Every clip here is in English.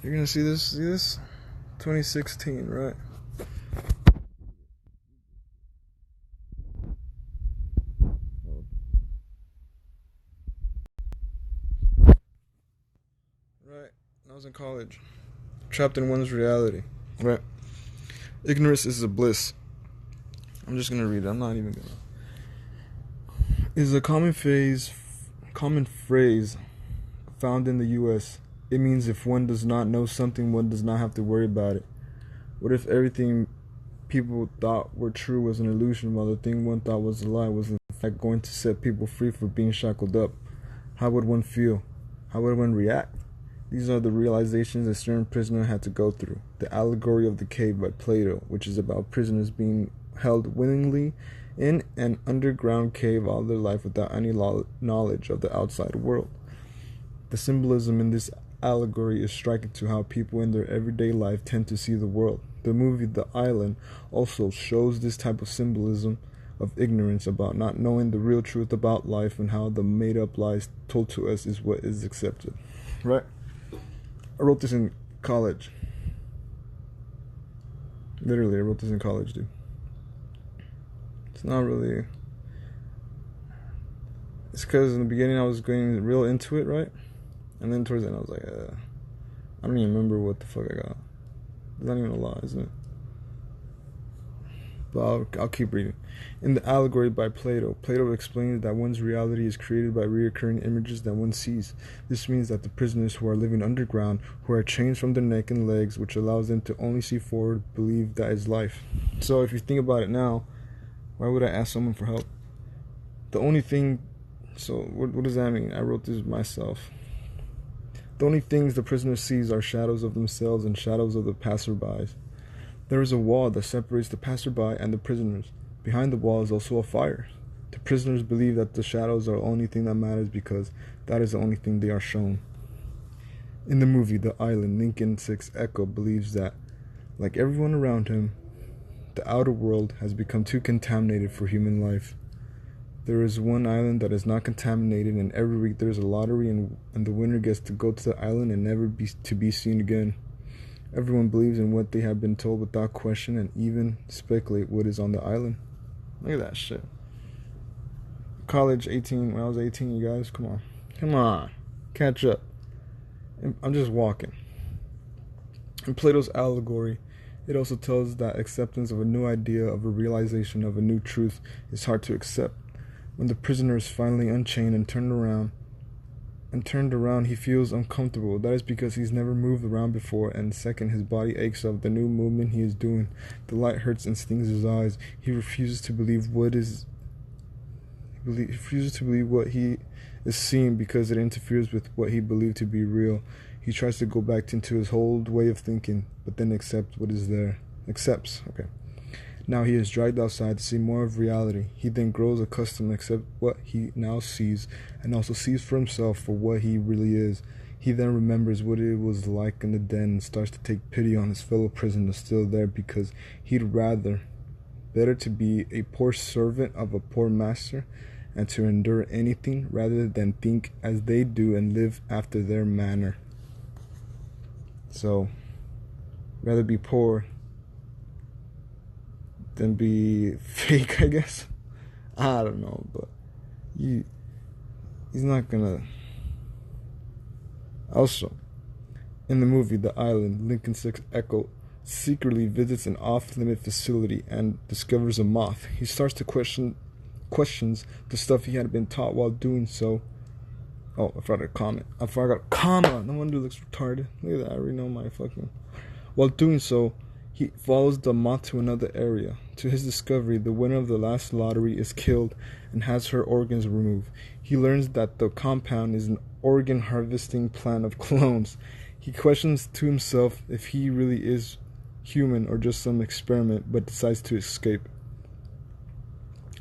You're gonna see this. See this? 2016, right? Right. I was in college, trapped in one's reality. Right. Ignorance is a bliss. I'm just gonna read it. I'm not even gonna. Is a common phrase found in the U.S. It means if one does not know something, one does not have to worry about it. What if everything people thought were true was an illusion, while the thing one thought was a lie was in fact going to set people free for being shackled up? How would one feel? How would one react? These are the realizations a certain prisoner had to go through. The Allegory of the Cave by Plato, which is about prisoners being held willingly in an underground cave all their life without any knowledge of the outside world. The symbolism in this allegory is striking to how people in their everyday life tend to see the world. The movie The Island also shows this type of symbolism of ignorance about not knowing the real truth about life and how the made-up lies told to us is what is accepted. Right? I wrote this in college. Literally, I wrote this in college, dude. It's not really... It's because in the beginning I was going real into it, right? And then towards the end I was like, I don't even remember what the fuck I got. It's not even a lot, isn't it? But I'll keep reading. In the Allegory by Plato, Plato explains that one's reality is created by recurring images that one sees. This means that the prisoners who are living underground, who are chained from their neck and legs, which allows them to only see forward, believe that is life. So if you think about it now, why would I ask someone for help? The only thing... So what does that mean? I wrote this myself. The only things the prisoner sees are shadows of themselves and shadows of the passerbys. There is a wall that separates the passerby and the prisoners. Behind the wall is also a fire. The prisoners believe that the shadows are the only thing that matters because that is the only thing they are shown. In the movie The Island, Lincoln Six Echo believes that, like everyone around him, the outer world has become too contaminated for human life. There is one island that is not contaminated, and every week there is a lottery, and the winner gets to go to the island and never be seen again. Everyone believes in what they have been told without question and even speculate what is on the island. Look at that shit. College 18, when I was 18, you guys, come on, catch up. I'm just walking. In Plato's Allegory, it also tells that acceptance of a new idea, of a realization of a new truth, is hard to accept. When the prisoner is finally unchained and turned around, he feels uncomfortable. That is because he's never moved around before, and second, his body aches of the new movement he is doing. The light hurts and stings his eyes. He refuses to believe what he is seeing because it interferes with what he believed to be real. He tries to go back into his old way of thinking, but then accepts what is there. Okay. Now he is dragged outside to see more of reality. He then grows accustomed to accept what he now sees, and also sees for himself for what he really is. He then remembers what it was like in the den and starts to take pity on his fellow prisoners still there, because he'd better to be a poor servant of a poor master and to endure anything rather than think as they do and live after their manner. So, rather be poor than be fake, I guess. I don't know, but he's not gonna. Also, in the movie The Island, Lincoln Six Echo secretly visits an off-limit facility and discovers a moth. He starts to questions the stuff he had been taught while doing so. Oh, I forgot a comma. No wonder it looks retarded. Look at that. I already know my fucking. While doing so, he follows the moth to another area. To his discovery, the winner of the last lottery is killed and has her organs removed. He learns that the compound is an organ harvesting plant of clones. He questions to himself if he really is human or just some experiment, but decides to escape.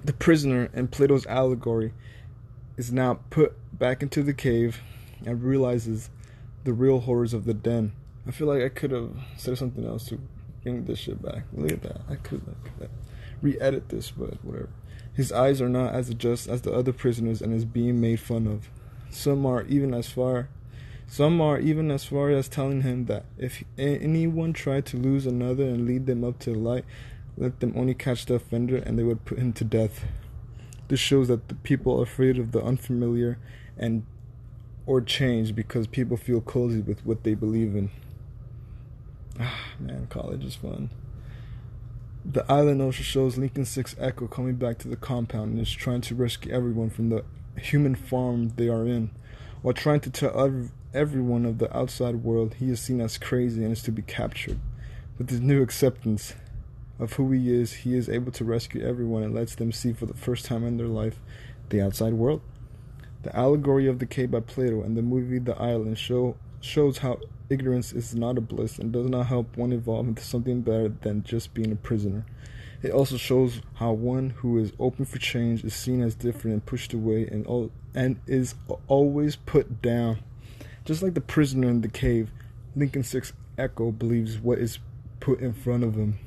The prisoner in Plato's Allegory is now put back into the cave and realizes the real horrors of the den. I feel like I could have said something else to bring this shit back. Look at that. I could re-edit this, but whatever. His eyes are not as adjust as the other prisoners and is being made fun of. Some are even as far Some are even as far as telling him that if anyone tried to lose another and lead them up to the light, let them only catch the offender and they would put him to death. This shows that the people are afraid of the unfamiliar and or change because people feel cozy with what they believe in. Man, college is fun. The island also shows Lincoln 6 Echo coming back to the compound and is trying to rescue everyone from the human farm they are in. While trying to tell everyone of the outside world he is seen as crazy and is to be captured. With his new acceptance of who he is able to rescue everyone and lets them see for the first time in their life the outside world. The allegory of the cave by Plato and the movie The Island shows how ignorance is not a bliss and does not help one evolve into something better than just being a prisoner. It also shows how one who is open for change is seen as different and pushed away and is always put down. Just like the prisoner in the cave, Lincoln 6 Echo believes what is put in front of him.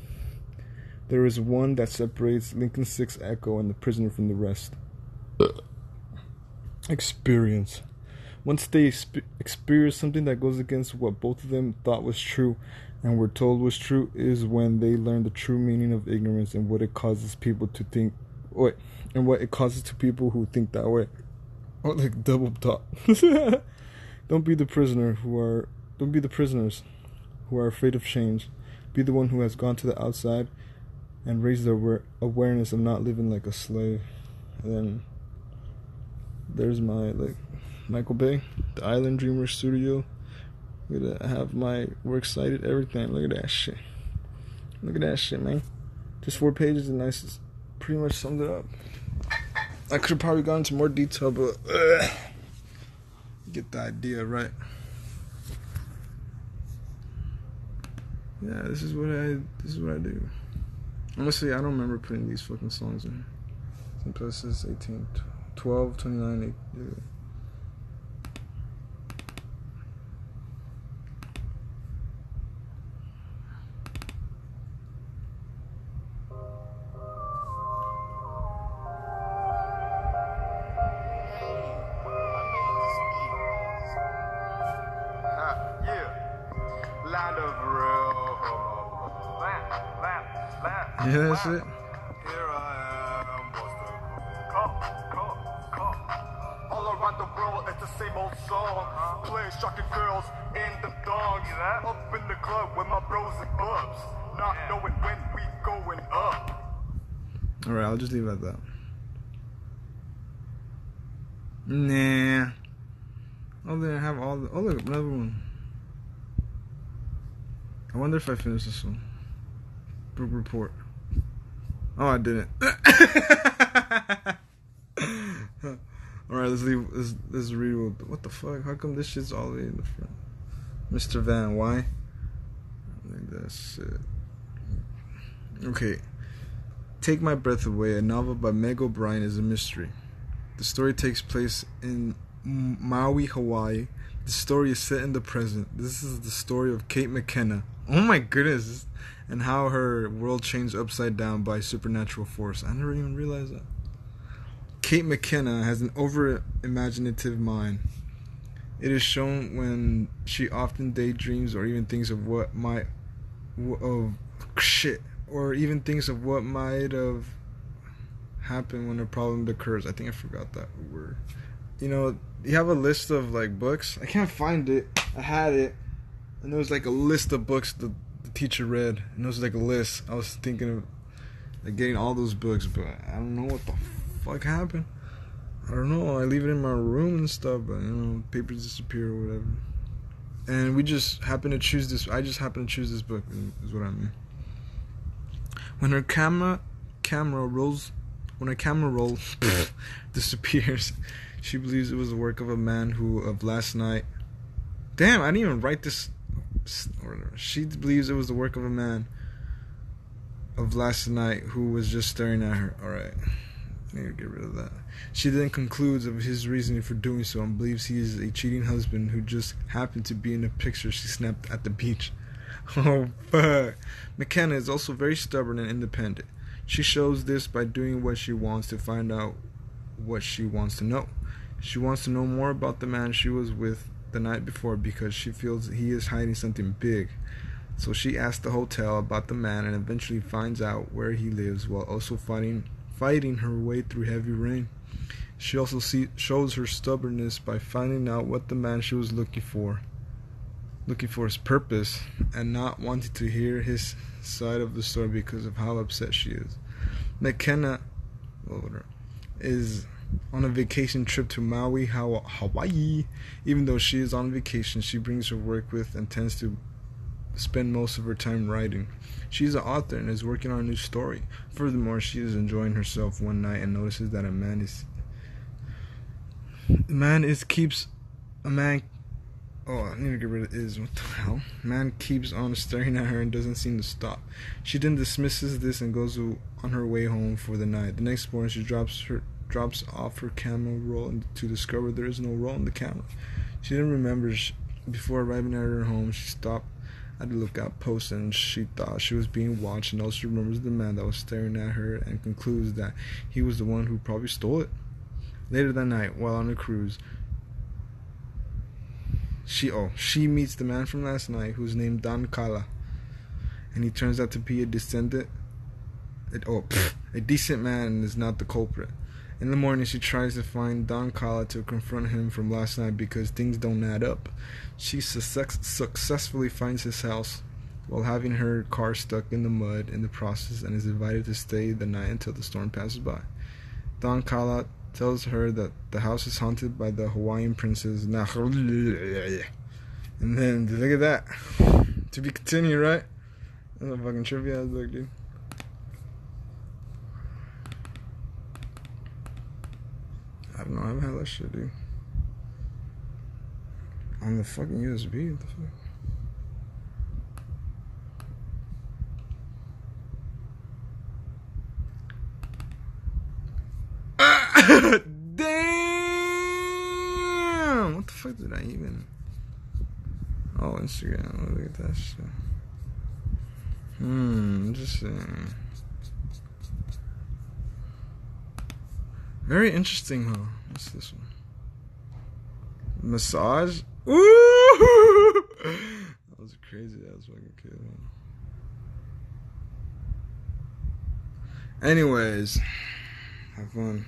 There is one that separates Lincoln 6 Echo and the prisoner from the rest. Experience. Once they experience something that goes against what both of them thought was true and were told was true is when they learn the true meaning of ignorance and what it causes people to think and what it causes to people who think that way. Or like double talk. Don't be the prisoners who are afraid of change. Be the one who has gone to the outside and raised their awareness of not living like a slave. And then there's my Michael Bay, the Island Dreamer Studio. I'm gonna have my works cited, everything. Look at that shit. Look at that shit, man. Just 4 pages and I pretty much summed it up. I could have probably gone into more detail, but get the idea, right? Yeah, this is what I do. Honestly, I don't remember putting these fucking songs in. Some places 18, 12, 29, 8. Yeah. Land of real. Yeah, that's it. Here I am. What's the call? All around the world, it's the same old song. Playing shocking girls in the dogs. Up in the club with my bros and bubs. Not knowing when we going up. Alright, I'll just leave it at that. Nah. Oh, they have all the. Oh, look, another one. I wonder if I finished this one. Book report. Oh, I didn't. Alright, let's read. What the fuck? How come this shit's all the way in the front? Mr. Van, why? I think that's it. Okay. Take My Breath Away, a novel by Meg O'Brien, is a mystery. The story takes place in Maui, Hawaii. The story is set in the present. This is the story of Kate McKenna. Oh my goodness. And how her world changed upside down by supernatural force. I never even realized that. Kate McKenna has an over-imaginative mind. It is shown when she often daydreams or even thinks of what might have happened when a problem occurs. I think I forgot that word. You know, you have a list of like books. I can't find it. I had it, and there was like a list of books the teacher read, and it was like a list. I was thinking of like getting all those books, but I don't know what the fuck happened. I don't know. I leave it in my room and stuff, but you know, papers disappear or whatever. And we just happen to choose this. I just happen to choose this book, is what I mean. When her camera roll disappears, she believes it was the work of a man who of last night. Damn, I didn't even write this. She believes it was the work of a man of last night who was just staring at her. Alright, I need to get rid of that. She then concludes of his reasoning for doing so and believes he is a cheating husband who just happened to be in a picture she snapped at the beach. Oh fuck. McKenna is also very stubborn and independent. She shows this by doing what she wants to find out what she wants to know. She wants to know more about the man she was with the night before because she feels he is hiding something big. So she asks the hotel about the man and eventually finds out where he lives while also fighting her way through heavy rain. She also shows her stubbornness by finding out what the man she was looking for his purpose, and not wanting to hear his side of the story because of how upset she is. McKenna is on a vacation trip to Maui, Hawaii. Even though she is on vacation, she brings her work with and tends to spend most of her time writing. She's an author and is working on a new story. Furthermore, she is enjoying herself one night and notices that a man keeps on staring at her and doesn't seem to stop. She then dismisses this and goes on her way home for the night. The next morning, she drops off her camera roll to discover there is no roll in the camera. She then remembers before arriving at her home, she stopped at the lookout post and she thought she was being watched, and also remembers the man that was staring at her and concludes that he was the one who probably stole it. Later that night, while on a cruise, she meets the man from last night, who's named Don Kala, and he turns out to be a decent man and is not the culprit. In the morning, she tries to find Don Kala to confront him from last night because things don't add up. She successfully finds his house while having her car stuck in the mud in the process, and is invited to stay the night until the storm passes by. Don Kala tells her that the house is haunted by the Hawaiian princess Nahuli. And then, look at that. To be continued, right? That's a fucking trivia ass book, dude. I don't know, I haven't had that shit, dude. On the fucking USB, what the fuck? Damn! What the fuck did I even... Oh, Instagram, look at that shit. Just saying. Very interesting, huh? What's this one? Massage? Ooh! That was a crazy ass fucking kid, man. Anyways, have fun.